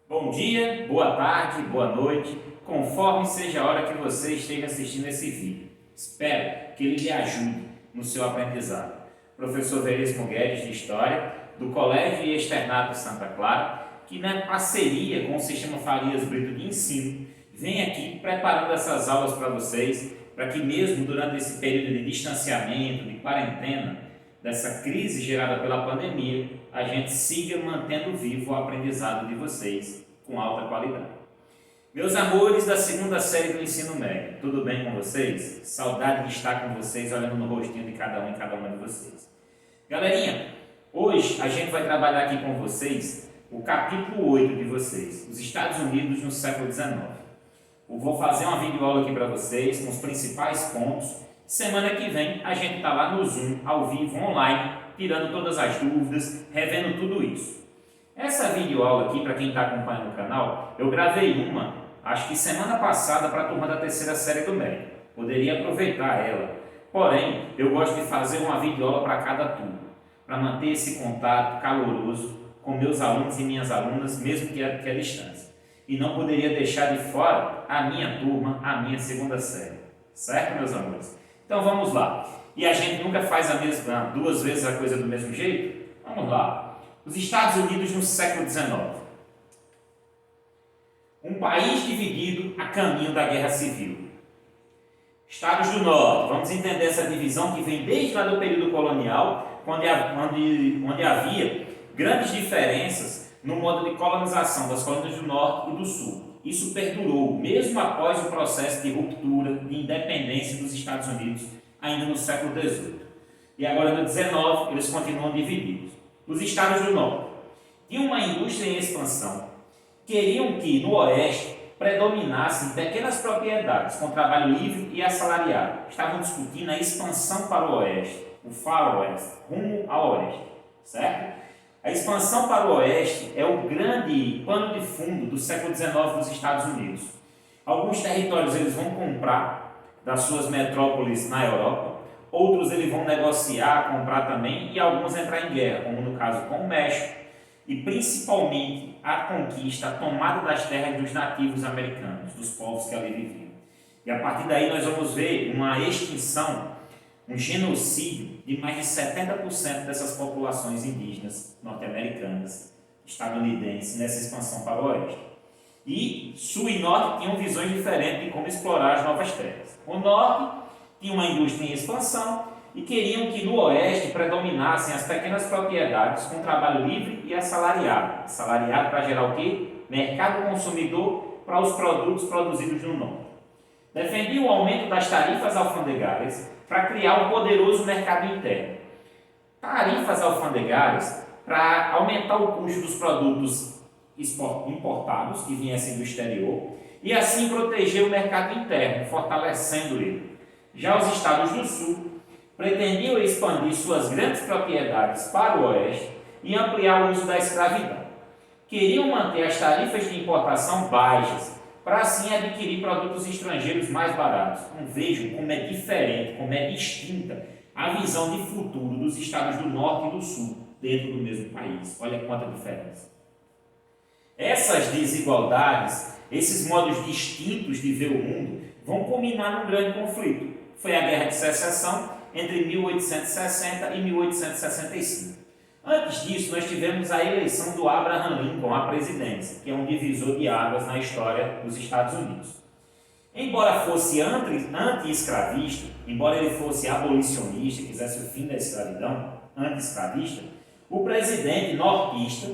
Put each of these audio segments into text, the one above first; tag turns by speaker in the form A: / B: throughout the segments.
A: Bom dia, boa tarde, boa noite, conforme seja a hora que você esteja assistindo esse vídeo. Espero que ele lhe ajude no seu aprendizado. Professor Veríssimo Guedes, de História, do Colégio e Externato Santa Clara, que na parceria com o Sistema Farias Brito de Ensino, vem aqui preparando essas aulas para vocês, para que mesmo durante esse período de distanciamento, de quarentena, dessa crise gerada pela pandemia, a gente siga mantendo vivo o aprendizado de vocês com alta qualidade. Meus amores da segunda série do ensino médio, tudo bem com vocês? Saudade de estar com vocês, olhando no rostinho de cada um e cada uma de vocês. Galerinha, hoje a gente vai trabalhar aqui com vocês o capítulo 8 de vocês, os Estados Unidos no século XIX. Eu vou fazer uma videoaula aqui para vocês com os principais pontos. Semana que vem a gente está lá no Zoom, ao vivo, online, tirando todas as dúvidas, revendo tudo isso. Essa videoaula aqui, para quem está acompanhando o canal, eu gravei uma, acho que semana passada, para a turma da terceira série do médio. Poderia aproveitar ela. Porém, eu gosto de fazer uma videoaula para cada turma, para manter esse contato caloroso com meus alunos e minhas alunas, mesmo que à distância. E não poderia deixar de fora a minha turma, a minha segunda série. Certo, meus amores? Então vamos lá. E a gente nunca faz duas vezes a coisa do mesmo jeito? Vamos lá. Os Estados Unidos no século XIX. Um país dividido a caminho da Guerra Civil. Estados do Norte. Vamos entender essa divisão que vem desde lá do período colonial, onde havia grandes diferenças no modo de colonização das colônias do Norte e do Sul. Isso perdurou, mesmo após o processo de ruptura, de independência dos Estados Unidos, ainda no século XVIII. E agora, no XIX, eles continuam divididos. Os Estados do Norte tinham uma indústria em expansão, queriam que, no Oeste, predominassem pequenas propriedades com trabalho livre e assalariado. Estavam discutindo a expansão para o Oeste, o Far West, rumo ao Oeste, certo? A expansão para o Oeste é o grande pano de fundo do século XIX dos Estados Unidos. Alguns territórios eles vão comprar das suas metrópoles na Europa, outros eles vão negociar, comprar também, e alguns entrar em guerra, como no caso com o México, e principalmente a conquista, a tomada das terras dos nativos americanos, dos povos que ali viviam. E a partir daí nós vamos ver uma extinção, um genocídio de mais de 70% dessas populações indígenas norte-americanas, estadunidenses, nessa expansão para o Oeste. E Sul e Norte tinham visões diferentes de como explorar as novas terras. O Norte tinha uma indústria em expansão e queriam que no Oeste predominassem as pequenas propriedades com trabalho livre e assalariado. Assalariado para gerar o quê? Mercado consumidor para os produtos produzidos no Norte. Defendiam o aumento das tarifas alfandegárias para criar um poderoso mercado interno. Tarifas alfandegárias para aumentar o custo dos produtos importados que viessem do exterior e assim proteger o mercado interno, fortalecendo ele. Já os Estados do Sul pretendiam expandir suas grandes propriedades para o Oeste e ampliar o uso da escravidão. Queriam manter as tarifas de importação baixas, para assim adquirir produtos estrangeiros mais baratos. Então vejam como é diferente, como é distinta a visão de futuro dos estados do Norte e do Sul dentro do mesmo país. Olha quanta diferença. Essas desigualdades, esses modos distintos de ver o mundo, vão culminar num grande conflito. Foi a Guerra de Secessão entre 1860 e 1865. Antes disso, nós tivemos a eleição do Abraham Lincoln à presidência, que é um divisor de águas na história dos Estados Unidos. Embora fosse anti-escravista, embora ele fosse abolicionista, quisesse o fim da escravidão, anti-escravista, o presidente nortista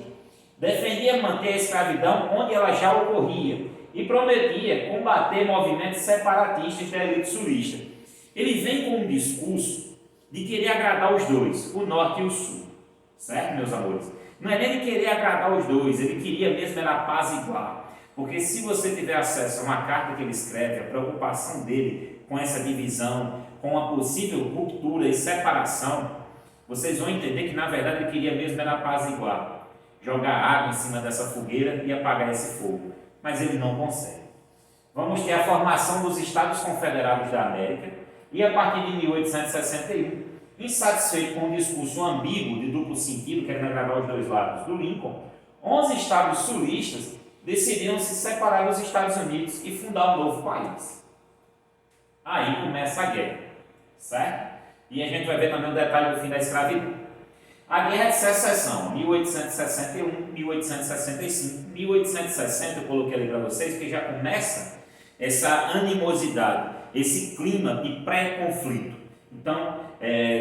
A: defendia manter a escravidão onde ela já ocorria e prometia combater movimentos separatistas da elite sulista. Ele vem com um discurso de querer agradar os dois, o Norte e o Sul. Certo, meus amores? Não é nem de querer agradar os dois, ele queria mesmo era apaziguar. Porque se você tiver acesso a uma carta que ele escreve, a preocupação dele com essa divisão, com a possível ruptura e separação, vocês vão entender que na verdade ele queria mesmo era apaziguar, jogar água em cima dessa fogueira e apagar esse fogo. Mas ele não consegue. Vamos ter a formação dos Estados Confederados da América e a partir de 1861, insatisfeito com um discurso ambíguo de duplo sentido, querendo agradar os dois lados do Lincoln, 11 estados sulistas decidiram se separar dos Estados Unidos e fundar um novo país. Aí começa a guerra, certo? E a gente vai ver também o detalhe do fim da escravidão. A Guerra de Secessão, 1861, 1865, 1860, eu coloquei ali para vocês, que já começa essa animosidade, esse clima de pré-conflito. Então,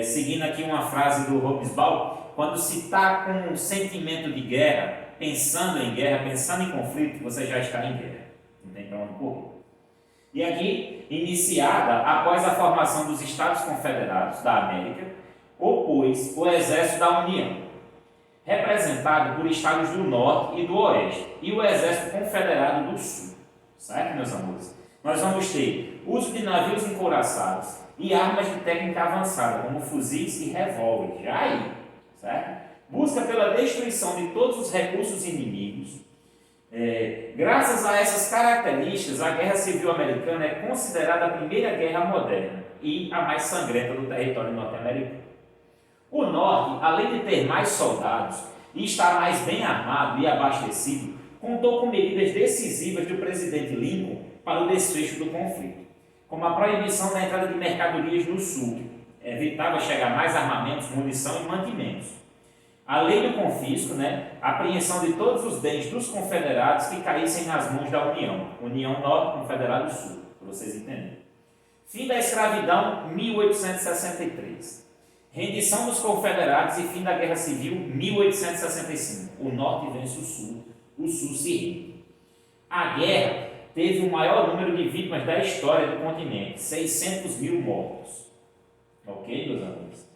A: seguindo aqui uma frase do Hobsbawm, quando se está com um sentimento de guerra, pensando em conflito, você já está em guerra. Não tem para onde correr. E aqui, iniciada após a formação dos Estados Confederados da América, opôs o Exército da União, representado por estados do Norte e do Oeste, e o Exército Confederado do Sul. Certo, meus amores? Nós vamos ter uso de navios encouraçados e armas de técnica avançada, como fuzis e revólveres. Já aí, certo? Busca pela destruição de todos os recursos inimigos. Graças a essas características, a Guerra Civil Americana é considerada a primeira guerra moderna e a mais sangrenta do território norte-americano. O Norte, além de ter mais soldados e estar mais bem armado e abastecido, contou com medidas decisivas do presidente Lincoln para o desfecho do conflito, como a proibição da entrada de mercadorias no Sul, que evitava chegar mais armamentos, munição e mantimentos. A lei do confisco, a apreensão de todos os bens dos confederados que caíssem nas mãos da União Norte, Confederado Sul, para vocês entenderem. Fim da escravidão, 1863. Rendição dos confederados e fim da Guerra Civil, 1865. O Norte vence o Sul se rende. A guerra teve o maior número de vítimas da história do continente, 600 mil mortos. Ok, meus amigos?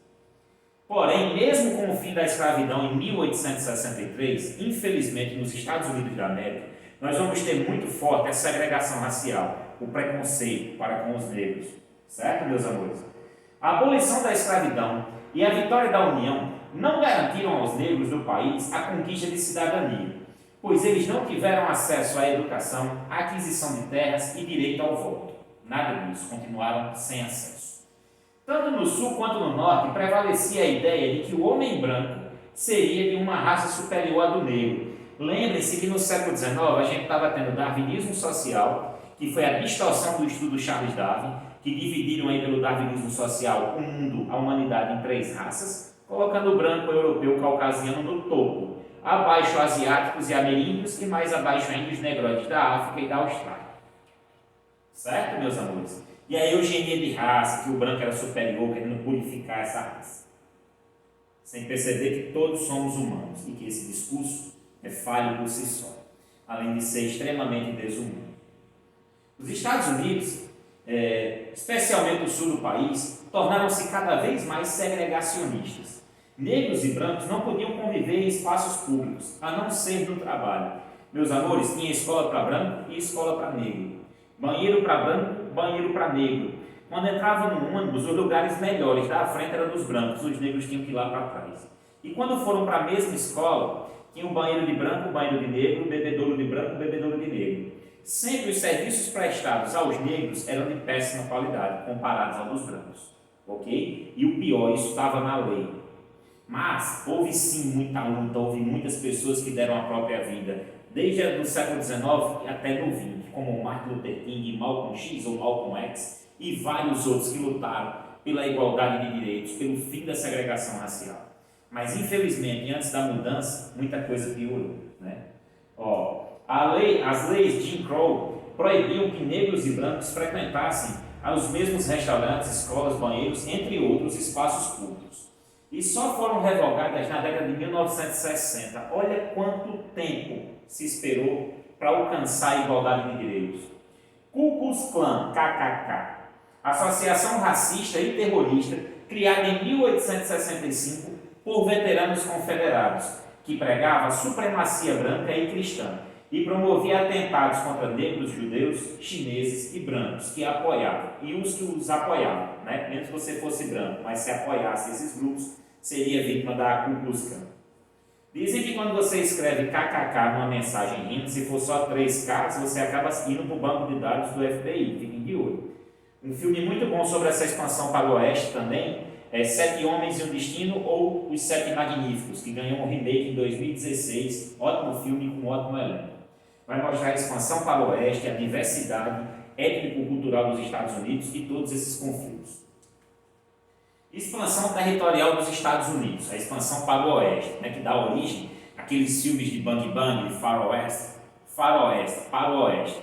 A: Porém, mesmo com o fim da escravidão em 1863, infelizmente nos Estados Unidos da América, nós vamos ter muito forte a segregação racial, o preconceito para com os negros. Certo, meus amores? A abolição da escravidão e a vitória da União não garantiram aos negros do país a conquista de cidadania, pois eles não tiveram acesso à educação, à aquisição de terras e direito ao voto. Nada disso, continuaram sem acesso. Tanto no Sul quanto no Norte prevalecia a ideia de que o homem branco seria de uma raça superior à do negro. Lembre-se que no século XIX a gente estava tendo darwinismo social, que foi a distorção do estudo Charles Darwin, que dividiram aí pelo darwinismo social o mundo, a humanidade em 3 raças, colocando o branco, o europeu, o caucasiano no topo, abaixo asiáticos e ameríndios e mais abaixo ainda os negroides da África e da Austrália. Certo, meus amores? E a eugenia de raça, que o branco era superior, querendo purificar essa raça. Sem perceber que todos somos humanos e que esse discurso é falho por si só, além de ser extremamente desumano. Os Estados Unidos, especialmente o sul do país, tornaram-se cada vez mais segregacionistas. Negros e brancos não podiam conviver em espaços públicos, a não ser no trabalho. Meus amores, tinha escola para branco e escola para negro. Banheiro para branco, banheiro para negro. Quando entrava no ônibus, os lugares melhores da frente eram dos brancos, os negros tinham que ir lá para trás. E quando foram para a mesma escola, tinha um banheiro de branco, um banheiro de negro, um bebedouro de branco, um bebedouro de negro. Sempre os serviços prestados aos negros eram de péssima qualidade, comparados aos dos brancos. Ok? E o pior, isso estava na lei. Mas houve sim muita luta, houve muitas pessoas que deram a própria vida, desde o século XIX até no XX, como Martin Luther King, Malcolm X ou Malcolm X e vários outros que lutaram pela igualdade de direitos, pelo fim da segregação racial. Mas infelizmente, antes da mudança, muita coisa piorou. As leis de Jim Crow proibiam que negros e brancos frequentassem os mesmos restaurantes, escolas, banheiros, entre outros espaços públicos. E só foram revogadas na década de 1960. Olha quanto tempo se esperou para alcançar a igualdade de direitos. Ku Klux Klan, KKK, associação racista e terrorista criada em 1865 por veteranos confederados, que pregava a supremacia branca e cristã e promovia atentados contra negros, judeus, chineses e brancos que apoiavam, e os que os apoiavam, mesmo que você fosse branco, mas se apoiasse esses grupos, seria vítima da Ku Klux Klan. Dizem que quando você escreve KKK numa mensagem rindo, se for só 3 Ks, você acaba indo para o banco de dados do FBI, fiquem de olho. Um filme muito bom sobre essa expansão para o oeste também é 7 Homens e um Destino ou Os 7 Magníficos, que ganhou um remake em 2016, ótimo filme com ótimo elenco. vai mostrar a expansão para o oeste, a diversidade étnico-cultural dos Estados Unidos e todos esses conflitos. Expansão territorial dos Estados Unidos, a expansão para o oeste, né, que dá origem àqueles filmes de Bang Bang, de faroeste, para o oeste,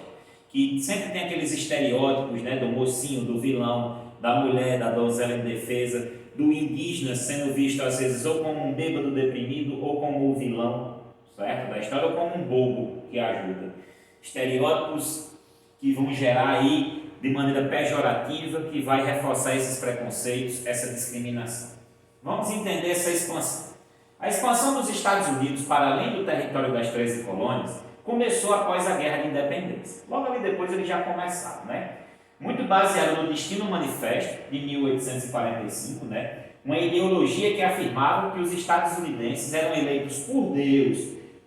A: que sempre tem aqueles estereótipos, né, do mocinho, do vilão, da mulher, da donzela indefesa, do indígena sendo visto às vezes ou como um bêbado deprimido ou como o vilão, certo? Da história, ou como um bobo que ajuda. Estereótipos que vão gerar aí de maneira pejorativa, que vai reforçar esses preconceitos, essa discriminação. Vamos entender essa expansão. A expansão dos Estados Unidos para além do território das 13 colônias começou após a Guerra de Independência. Logo ali depois eles já começaram, né? Muito baseado no Destino Manifesto de 1845, né? Uma ideologia que afirmava que os estadunidenses eram eleitos por Deus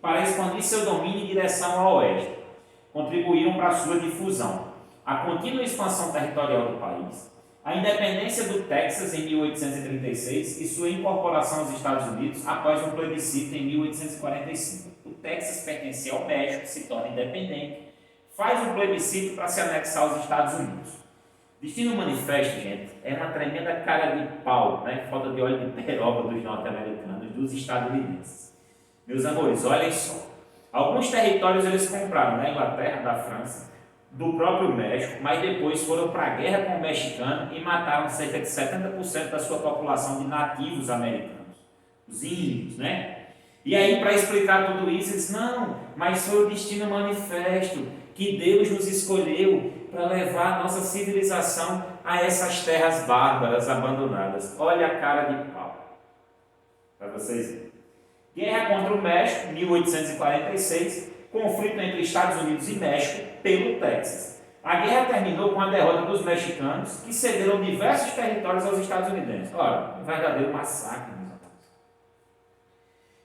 A: para expandir seu domínio em direção ao oeste. Contribuíram para a sua difusão. A contínua expansão territorial do país, a independência do Texas em 1836 e sua incorporação aos Estados Unidos após um plebiscito em 1845. O Texas pertencia ao México, que se torna independente, faz um plebiscito para se anexar aos Estados Unidos. Destino Manifesto, gente, é uma tremenda cara de pau, né? Falta de óleo de peroba dos norte-americanos, dos estadunidenses. Meus amores, olhem só. Alguns territórios eles compraram da Inglaterra, da França, do próprio México, mas depois foram para a guerra com o mexicano e mataram cerca de 70% da sua população de nativos americanos, os índios, né? E aí, para explicar tudo isso, eles não, mas foi o Destino Manifesto, que Deus nos escolheu para levar a nossa civilização a essas terras bárbaras, abandonadas. Olha a cara de pau, para vocês verem. Guerra contra o México, 1846, conflito entre Estados Unidos e México pelo Texas. A guerra terminou com a derrota dos mexicanos, que cederam diversos territórios aos estadunidenses. Olha, um verdadeiro massacre, meus amigos.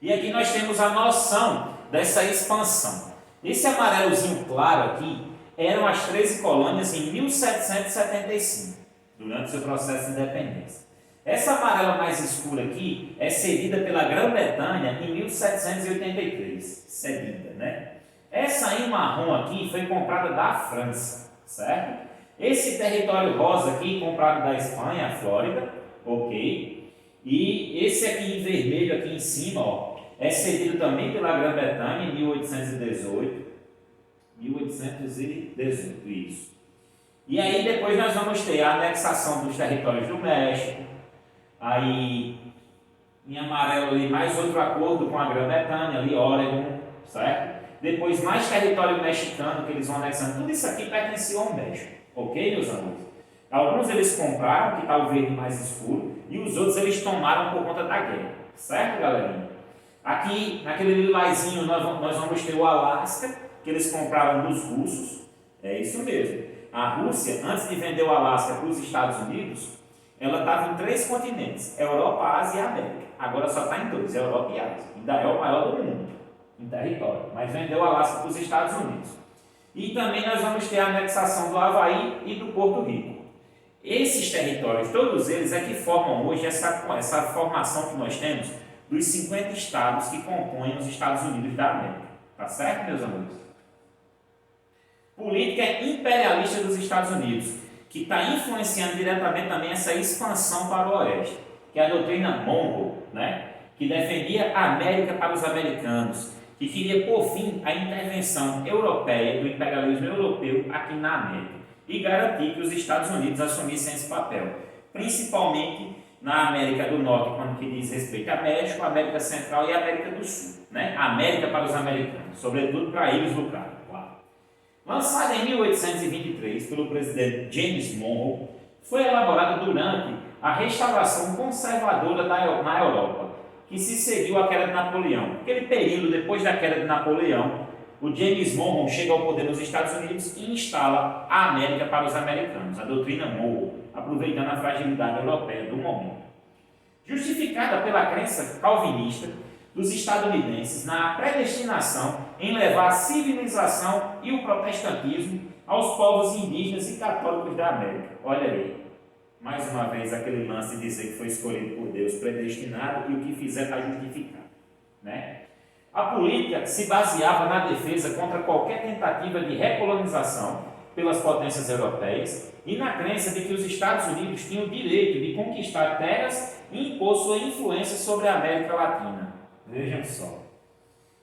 A: E aqui nós temos a noção dessa expansão. Esse amarelozinho claro aqui eram as 13 colônias em 1775, durante o seu processo de independência. Essa amarela mais escura aqui é cedida pela Grã-Bretanha em 1783, cedida, né? Essa em marrom aqui foi comprada da França, certo? Esse território rosa aqui, comprado da Espanha, a Flórida, ok? E esse aqui em vermelho, aqui em cima, ó, é cedido também pela Grã-Bretanha em 1818, isso. E aí depois nós vamos ter a anexação dos territórios do México, aí em amarelo ali mais outro acordo com a Grã-Bretanha, ali Oregon, certo? Depois mais território mexicano que eles vão anexando. Tudo isso aqui pertencia ao México, ok, meus amigos? Alguns eles compraram, que está o verde mais escuro, e os outros eles tomaram por conta da guerra, certo, galerinha? Aqui, naquele lilazinho, nós vamos ter o Alasca, que eles compraram dos russos, é isso mesmo. A Rússia, antes de vender o Alasca para os Estados Unidos, ela estava em 3 continentes, Europa, Ásia e América. Agora só está em 2, Europa e Ásia. Ainda é o maior do mundo, em território, mas vendeu o Alasca para os Estados Unidos. E também nós vamos ter a anexação do Havaí e do Porto Rico. Esses territórios, todos eles é que formam hoje essa formação que nós temos dos 50 estados que compõem os Estados Unidos da América. Tá certo, meus amigos? Política imperialista dos Estados Unidos, que está influenciando diretamente também essa expansão para o oeste, que é a doutrina Monroe, né? Que defendia a América para os americanos, que queria pôr fim à intervenção europeia, do imperialismo europeu aqui na América, e garantir que os Estados Unidos assumissem esse papel, principalmente na América do Norte, quando que diz respeito a México, América Central e América do Sul, né? América para os americanos, sobretudo para eles lucrarem, claro. Lançada em 1823 pelo presidente James Monroe, foi elaborada durante a restauração conservadora na Europa, que se seguiu à queda de Napoleão. Aquele período depois da queda de Napoleão, o James Monroe chega ao poder nos Estados Unidos e instala a América para os americanos, a doutrina Monroe, aproveitando a fragilidade europeia do momento. Justificada pela crença calvinista dos estadunidenses na predestinação em levar a civilização e o protestantismo aos povos indígenas e católicos da América. Olha aí, mais uma vez aquele lance de dizer que foi escolhido por Deus, predestinado, e o que fizer está justificado, né? A política se baseava na defesa contra qualquer tentativa de recolonização pelas potências europeias e na crença de que os Estados Unidos tinham o direito de conquistar terras e impor sua influência sobre a América Latina. Vejam só.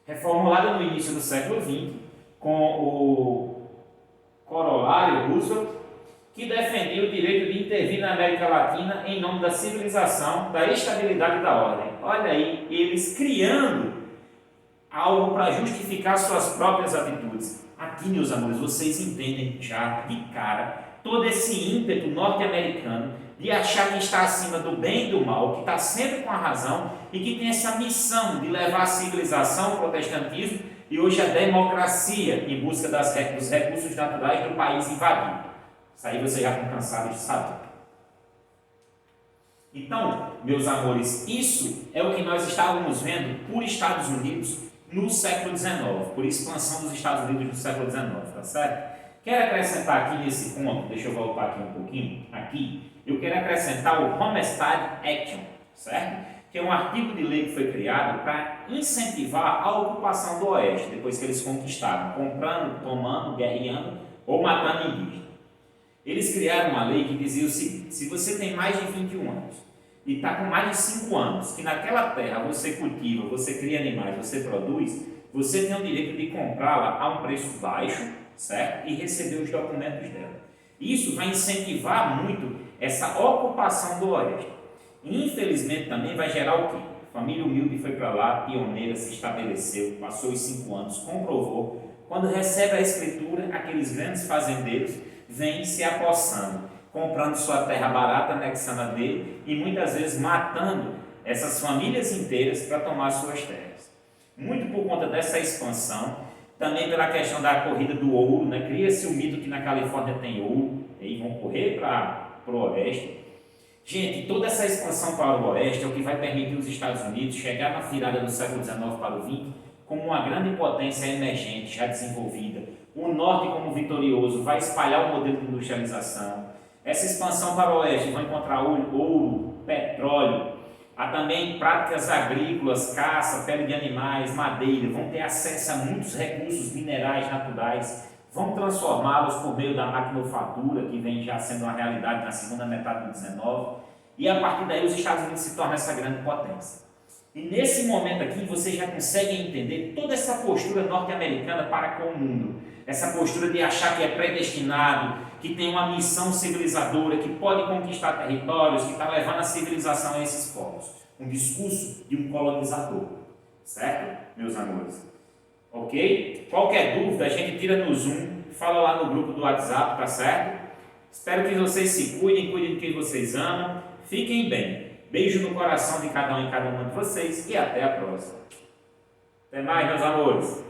A: Reformulada no início do século XX, com o corolário Roosevelt, que defendia o direito de intervir na América Latina em nome da civilização, da estabilidade e da ordem. Olha aí, eles criando algo para justificar suas próprias atitudes. Aqui, meus amores, vocês entendem já de cara todo esse ímpeto norte-americano de achar que está acima do bem e do mal, que está sempre com a razão e que tem essa missão de levar a civilização, o protestantismo e hoje a democracia em busca dos recursos naturais do país invadido. Isso aí vocês já estão cansados de saber. Então, meus amores, isso é o que nós estávamos vendo por Estados Unidos no século XIX, por expansão dos Estados Unidos no século XIX, tá certo? Quero acrescentar aqui nesse ponto, deixa eu voltar aqui um pouquinho, eu quero acrescentar o Homestead Action, certo? Que é um artigo de lei que foi criado para incentivar a ocupação do Oeste, depois que eles conquistaram, comprando, tomando, guerreando ou matando indígenas. Eles criaram uma lei que dizia o seguinte: se você tem mais de 21 anos e está com mais de 5 anos, que naquela terra você cultiva, você cria animais, você produz, você tem o direito de comprá-la a um preço baixo, certo? E receber os documentos dela. Isso vai incentivar muito essa ocupação do Oeste. Infelizmente também vai gerar o quê? A família humilde foi para lá, pioneira, se estabeleceu, passou os 5 anos, comprovou. Quando recebe a escritura, aqueles grandes fazendeiros vêm se apossando, comprando sua terra barata, anexando a dele e muitas vezes matando essas famílias inteiras para tomar suas terras. Muito por conta dessa expansão, também pela questão da corrida do ouro, né? Cria-se o mito que na Califórnia tem ouro, e aí vão correr para o oeste. Gente, toda essa expansão para o oeste é o que vai permitir os Estados Unidos chegar na virada do século XIX para o XX como uma grande potência emergente, já desenvolvida. O norte como vitorioso vai espalhar o modelo de industrialização. Essa expansão para o oeste vai encontrar ouro, petróleo, há também práticas agrícolas, caça, pele de animais, madeira, vão ter acesso a muitos recursos minerais naturais, vão transformá-los por meio da maquinofatura, que vem já sendo uma realidade na segunda metade do 19, e a partir daí os Estados Unidos se tornam essa grande potência. E nesse momento aqui vocês já conseguem entender toda essa postura norte-americana para com o mundo, essa postura de achar que é predestinado, que tem uma missão civilizadora, que pode conquistar territórios, que está levando a civilização a esses povos. Um discurso de um colonizador, certo, meus amores? Ok? Qualquer dúvida a gente tira no Zoom, fala lá no grupo do WhatsApp, tá certo? Espero que vocês se cuidem, cuidem de quem vocês amam, fiquem bem. Beijo no coração de cada um e cada uma de vocês e até a próxima. Até mais, meus amores!